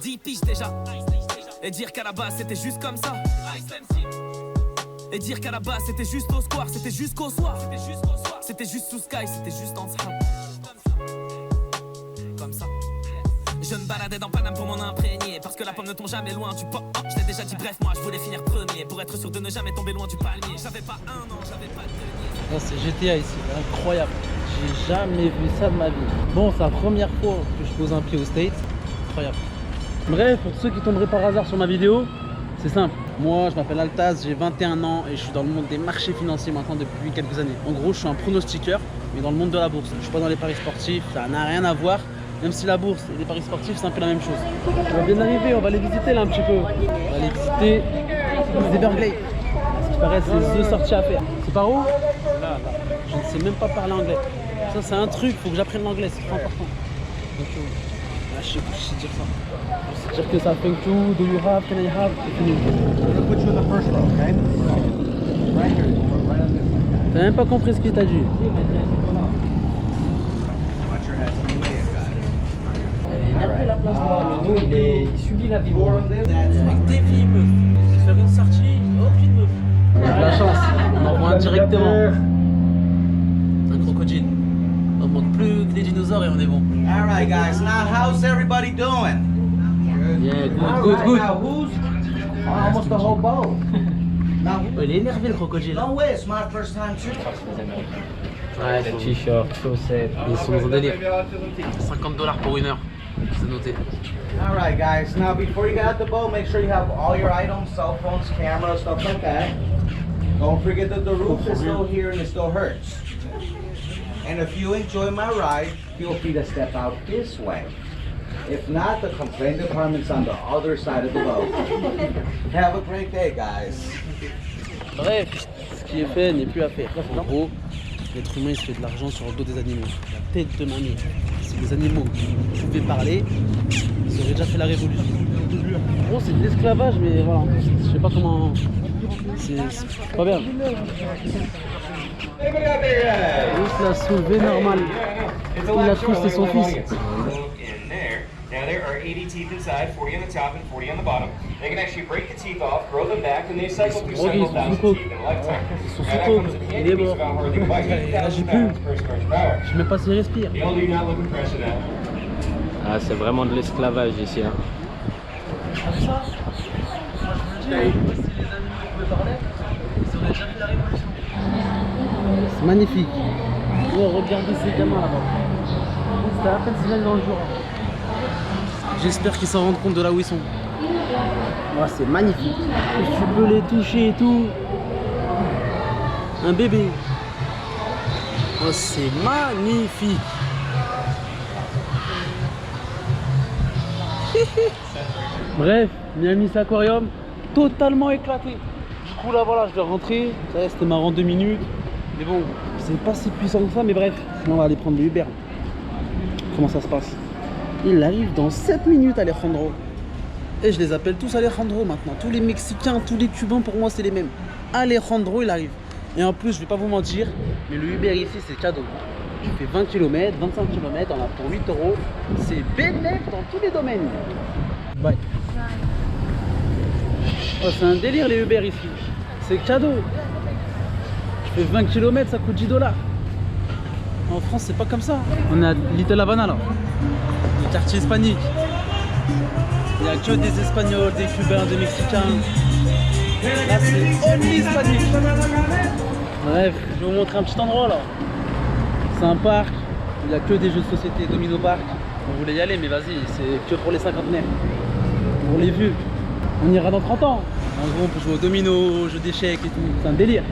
10 piges déjà. Et dire qu'à la base c'était juste comme ça. Et dire qu'à la base c'était juste au square, c'était jusqu'au soir. C'était juste sous sky, c'était juste en sable. Comme ça. Je me baladais dans Paname pour m'en imprégner. Parce que la pomme ne tombe jamais loin du pot. Je t'ai déjà dit bref, moi je voulais finir premier. Pour être sûr de ne jamais tomber loin du palmier. J'avais pas un an, j'avais pas de denier. C'est GTA ici, incroyable. J'ai jamais vu ça de ma vie. Bon, c'est la première fois que je pose un pied aux States. Incroyable. Bref, pour ceux qui tomberaient par hasard sur ma vidéo, c'est simple. Moi, je m'appelle Altaz, j'ai 21 ans et je suis dans le monde des marchés financiers maintenant depuis quelques années. En gros, je suis un pronostiqueur, mais dans le monde de la bourse. Je suis pas dans les paris sportifs, ça n'a rien à voir. Même si la bourse et les paris sportifs, c'est un peu la même chose. On va bien arriver, on va les visiter là un petit peu. On va aller visiter les Everglades. Ce qui paraît, c'est deux sorties à faire. C'est par où? Là. Je ne sais même pas parler anglais. Ça, c'est un truc, faut que j'apprenne l'anglais, c'est trop important. Donc, là, je sais dire ça. Je sais dire que ça thank you, do you have, can I have, c'est fini. T'as même pas compris ce qu'il t'a dit. La place de il subit la vie. Avec des filles meufs. Faire une sortie, aucune meuf. Avec la chance, on en voit directement. Un crocodile. On manque plus que des dinosaures et on est bon. Alright guys, now how's everybody doing? Yeah, good. Now who's almost the whole boat? Il est énervé le crocodile. No way, it's my first time too. Ouais, le t-shirt, chaussettes, ils sont dans le délire. 50 $ pour une heure, c'est noté. Alright guys, now before you get out the boat, make sure you have all your items, cell phones, cameras, stuff like that. Don't forget that the roof is still here and it still hurts. And if you enjoy my ride, feel free to step out this way. If not, the complaint department's on the other side of the boat. Have a great day, guys. Bref, ce qui est fait n'est plus à faire. En gros, l'être humain il se fait de l'argent sur le dos des animaux. La tête de mamie. Si les animaux pouvaient parler, ils auraient déjà fait la révolution. En gros, c'est de l'esclavage, mais voilà, je sais pas comment. C'est pas bien. Juste la soulever normal. Il a cru que c'était son fils. Now there are 80 teeth inside, 40 on the top and 40 on the bottom. They can actually break the teeth off, grow them back, and they cycle through several thousand teeth in a lifetime. Now that comes at the increase of about hardly quite 50,000 pounds per square power. Je sais même pas s'il respire. The only not looking impressed with that. Ah, c'est vraiment de l'esclavage ici. Hein. C'est magnifique. Oh, regardez ces gamins là-bas. C'était à peine 6 dans le jour. J'espère qu'ils s'en rendent compte de là où ils sont. Oh, c'est magnifique. Tu peux les toucher et tout. Un bébé. Oh, c'est magnifique. Bref, Miami Aquarium, totalement éclaté. Du coup là voilà, je dois rentrer. Ça y est, c'était marrant 2 minutes. Mais bon, c'est pas si puissant que ça, mais bref. Sinon on va aller prendre le Uber. Comment ça se passe? Il arrive dans 7 minutes, Alejandro. Et je les appelle tous Alejandro maintenant. Tous les Mexicains, tous les Cubains, pour moi c'est les mêmes. Alejandro, il arrive. Et en plus, je vais pas vous mentir, mais le Uber ici c'est cadeau. Tu fais 20 km, 25 km, on a pour 8 €. C'est bénéfique dans tous les domaines. Bye. Oh, c'est un délire les Uber ici. C'est cadeau. Tu fais 20 km, ça coûte 10 $. En France, c'est pas comme ça. On est à Little Havana là. Le quartier hispanique. Il n'y a que des Espagnols, des Cubains, des Mexicains. Là, c'est only hispanique. Bref, je vais vous montrer un petit endroit là. C'est un parc. Il n'y a que des jeux de société, Domino Park. On voulait y aller, mais vas-y, c'est que pour les cinquantenaires. Pour les vieux. On ira dans 30 ans. En gros, on peut jouer au domino, aux jeux d'échecs et tout. C'est un délire.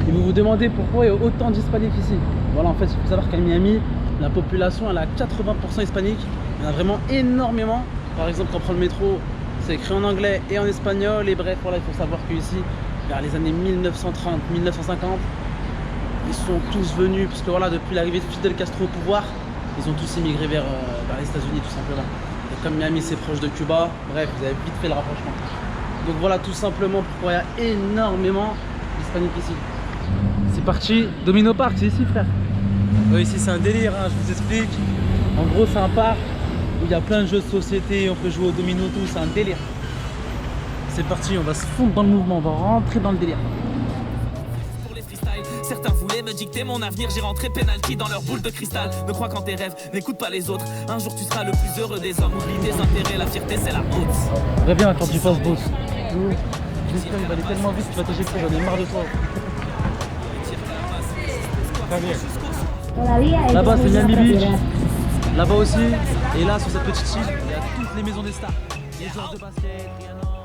Et vous vous demandez pourquoi il y a autant d'hispaniques ici. Voilà, en fait, il faut savoir qu'à Miami, la population elle a 80% hispanique. Il y en a vraiment énormément. Par exemple, quand on prend le métro, c'est écrit en anglais et en espagnol. Et bref, voilà, il faut savoir qu'ici, vers les années 1930, 1950, ils sont tous venus, parce que voilà, depuis l'arrivée de Fidel Castro au pouvoir, ils ont tous immigré vers les États-Unis tout simplement. Et comme Miami c'est proche de Cuba, bref, vous avez vite fait le rapprochement. Donc voilà tout simplement pourquoi il y a énormément d'hispaniques ici. C'est parti, Domino Park, c'est ici frère. Ici c'est un délire, hein, je vous explique. En gros c'est un parc, Il y a plein de jeux de société, on peut jouer au domino, tout, c'est un délire. C'est parti, on va se fondre dans le mouvement, on va rentrer dans le délire. Pour les freestyles, certains voulaient me dicter mon avenir. J'ai rentré penalty dans leur boule de cristal. Ne crois qu'en tes rêves, n'écoute pas les autres. Un jour tu seras le plus heureux des hommes. Oublie tes intérêts, la fierté c'est la honte. Très bien quand tu fasses boss. J'espère qu'il va aller tellement vite, tu vas t'éjecter, j'en ai marre de toi. Là-bas c'est Miami Beach, là-bas aussi. Et là sur cette petite île, il y a toutes les maisons des stars. Les joueurs de basket, Rihanna.